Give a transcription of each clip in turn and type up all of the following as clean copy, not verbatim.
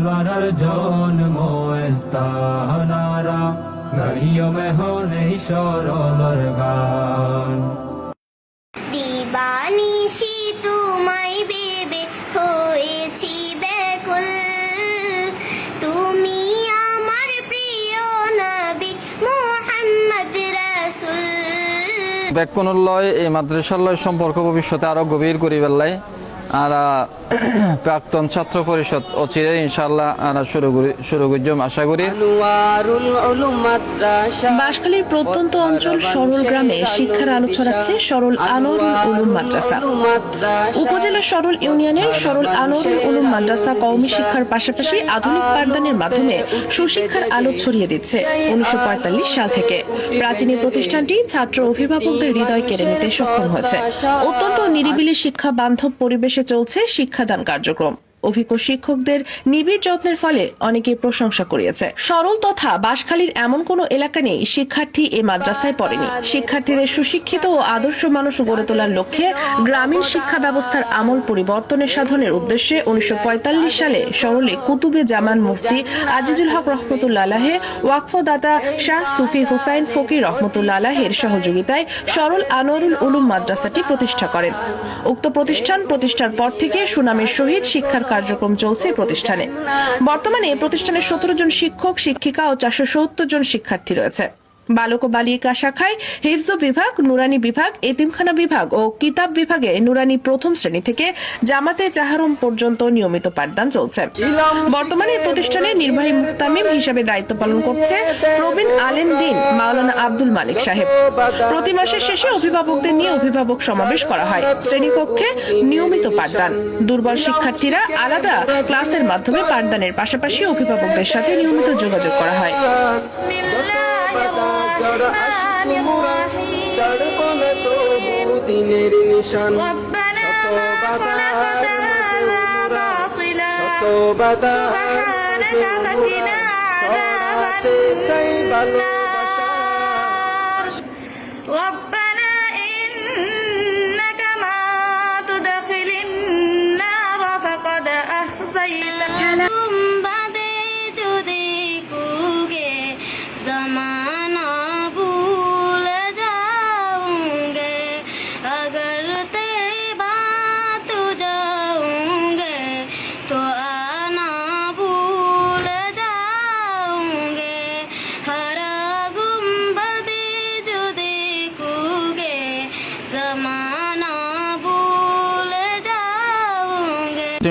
মারার জন্ম স্থানারা গাহিও মেহনে সরলর গান। দিবানিশি তোমায় ভেবে হয়েছি ব্যাকুল, তুমি আমার প্রিয় নবী মুহাম্মদ রাসূল। ব্যাকরণলয় এই মাদ্রাসার লয় সম্পর্ক ভবিষ্যতে আরো গভীর করি বেল্লাই আর প্রাক্তন ছাত্র পরিষদ অচিরে ইনশাআল্লাহ আমরা শুরু করলাম আশা করি। বাঁশখালীর প্রত্যন্ত অঞ্চল সরল গ্রামে শিক্ষার আলো ছড়াচ্ছে সরল আনোয়ারুল উলুম মাদ্রাসা। উপজেলার সরল ইউনিয়নের সরল আনোয়ারুল উলুম মাদ্রাসা কওমি শিক্ষার পাশাপাশি আধুনিক পাঠদানের মাধ্যমে সুশিক্ষার আলো ছড়িয়ে দিচ্ছে 1945 সাল থেকে। প্রাচীন এই প্রতিষ্ঠানটি ছাত্র অভিভাবকদের হৃদয় কেড়ে নিতে সক্ষম হয়েছে। অত্যন্ত নিরিবিলি শিক্ষা বান্ধব পরিবেশে চলছে শিক্ষাদান কার্যক্রম। অভিজ্ঞ শিক্ষকদের নিবিড় যত্নের ফলে অনেকে প্রশংসা করিয়েছে। সরল তথা বাঁশখালীর এমন কোন এলাকা নেই শিক্ষার্থী এ মাদ্রাসায় পড়েনি। শিক্ষার্থীদের সুশিক্ষিত ও আদর্শ মানুষ গড়ে তোলার লক্ষ্যে গ্রামীণ শিক্ষা ব্যবস্থার আমূল পরিবর্তনের সাধনের উদ্দেশ্যে 1945 সালে সরলে কুতুবে জামান মুফতি আজিজুল হক রহমতুল্লাহ আলাহে, ওয়াকফদাতা শাহ সুফি হুসাইন ফকির রহমতুল্লাহ আলাহের সহযোগিতায় সরল আনোয়ারুল উলুম মাদ্রাসাটি প্রতিষ্ঠা করেন। উক্ত প্রতিষ্ঠার পর থেকে সুনামের সহিত শিক্ষার কার্যক্রম চলছে প্রতিষ্ঠানে। বর্তমানে প্রতিষ্ঠানে 17 জন শিক্ষক শিক্ষিকা ও 470 জন শিক্ষার্থী রয়েছে। বালক ও বালিকা শাখায় হিফজ বিভাগ, নুরানি বিভাগ, এতিমখানা বিভাগ ও কিতাব বিভাগে নুরানি প্রথম শ্রেণী থেকে জামাতে জাহারম পর্যন্ত নিয়মিত পাঠদান চলছে। বর্তমানে এই প্রতিষ্ঠানে নির্বাহী মুহতামিম হিসেবে দায়িত্ব পালন করছে প্রবীণ আলেম দিন মাওলানা আব্দুল মালিক সাহেব। প্রতি মাসের শেষে অভিভাবকদের নিয়ে অভিভাবক সমাবেশ করা হয়। শ্রেণীকক্ষে নিয়মিত পাঠদান। দুর্বল শিক্ষার্থীরা আলাদা ক্লাসের মাধ্যমে পাঠদানের পাশাপাশি অভিভাবকদের সাথে নিয়মিত যোগাযোগ করা হয়।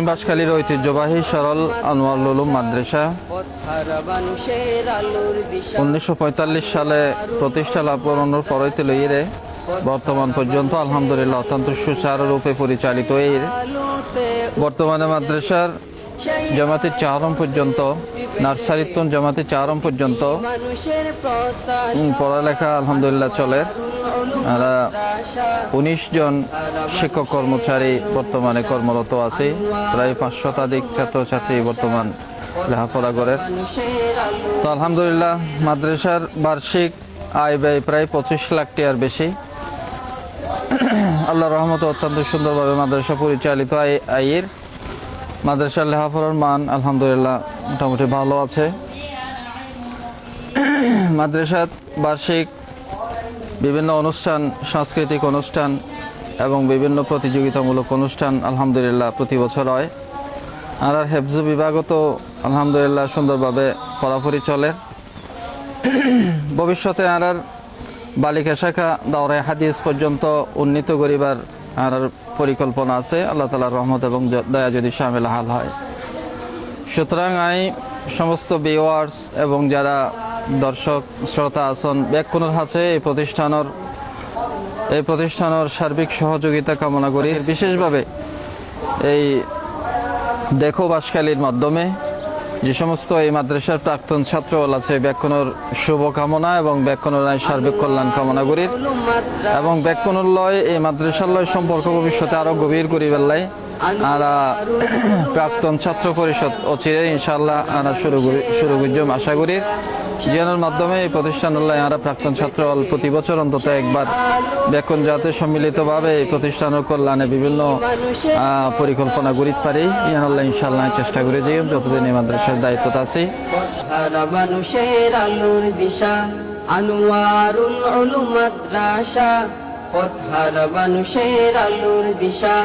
বাঁশখালীর ঐতিহ্যবাহী সরল আনোয়ারুল উলুম মাদ্রাসা 1945 সালে প্রতিষ্ঠা লাভ করানোর পরইতে লইয়ে বর্তমান পর্যন্ত আলহামদুলিল্লাহ অত্যন্ত সুচারুরূপে পরিচালিত। এর বর্তমানে মাদ্রাসার জামাতে চারম পর্যন্ত নার্সারিত্বন জামাতে চারম পর্যন্ত পড়ালেখা আলহামদুলিল্লাহ চলে। আর 19 জন শিক্ষক কর্মচারী বর্তমানে কর্মরত আছে। প্রায় 5 শতাধিক ছাত্রছাত্রী বর্তমান লেখাপড়া করে। তো আলহামদুলিল্লাহ মাদ্রাসার বার্ষিক আয় ব্যয় প্রায় 25 লাখ টাকার বেশি। আল্লাহর রহমতে অত্যন্ত সুন্দরভাবে মাদ্রাসা পরিচালিত। আয়ের মাদ্রাসার লেখাপড়ার মান আলহামদুলিল্লাহ মোটামুটি ভালো আছে। মাদ্রাসার বার্ষিক বিভিন্ন অনুষ্ঠান, সাংস্কৃতিক অনুষ্ঠান এবং বিভিন্ন প্রতিযোগিতামূলক অনুষ্ঠান আলহামদুলিল্লাহ প্রতি বছর হয়। আর হেফজ বিভাগও তো আলহামদুলিল্লাহ সুন্দরভাবে পড়াপড়ি চলে। ভবিষ্যতে আর বালিকা শাখা দাওরায়ে হাদিস পর্যন্ত উন্নীত করিবার আর পরিকল্পনা আছে আল্লাহ তাআলার রহমত এবং দয়া যদি শামিল হাল হয়। সুতরাং সমস্ত ভিউয়ার্স এবং যারা দর্শক শ্রোতা আছেন ব্যাকুণের হাতে এই প্রতিষ্ঠানের সার্বিক সহযোগিতা কামনা করি। বিশেষভাবে এই দেখো বাঁশখালীর মাধ্যমে যে সমস্ত এই মাদ্রাসার প্রাক্তন ছাত্রল আছে ব্যাকুণের শুভকামনা এবং ব্যাকুণের সার্বিক কল্যাণ কামনা করি এবং ব্যাকুণের লয় এই মাদ্রাসার লয় সম্পর্ক ভবিষ্যতে আরো গভীর করি বেল্লাই আর প্রাক্তন ছাত্র পরিষদ অচিরে ইনশাআল্লাহ আমরা শুরু করলাম আশা করি। জিয়ানোর মাধ্যমে এই প্রতিষ্ঠান আমরা প্রাক্তন ছাত্র প্রতি বছর অন্তত একবার ব্যাকরণ যাতে সম্মিলিতভাবে এই প্রতিষ্ঠানের কল্যাণে বিভিন্ন পরিকল্পনা গড়িতে পারি ইয়ানুল্লাহ ইনশাআল্লাহ চেষ্টা করে যাই যতদিন এই মাদ্রাসার দায়িত্ব আছে। হারা মানুষের আলোর দিশা আনোয়ারুল উলুম মাদ্রাসা, পথহারা মানুষের আলোর দিশা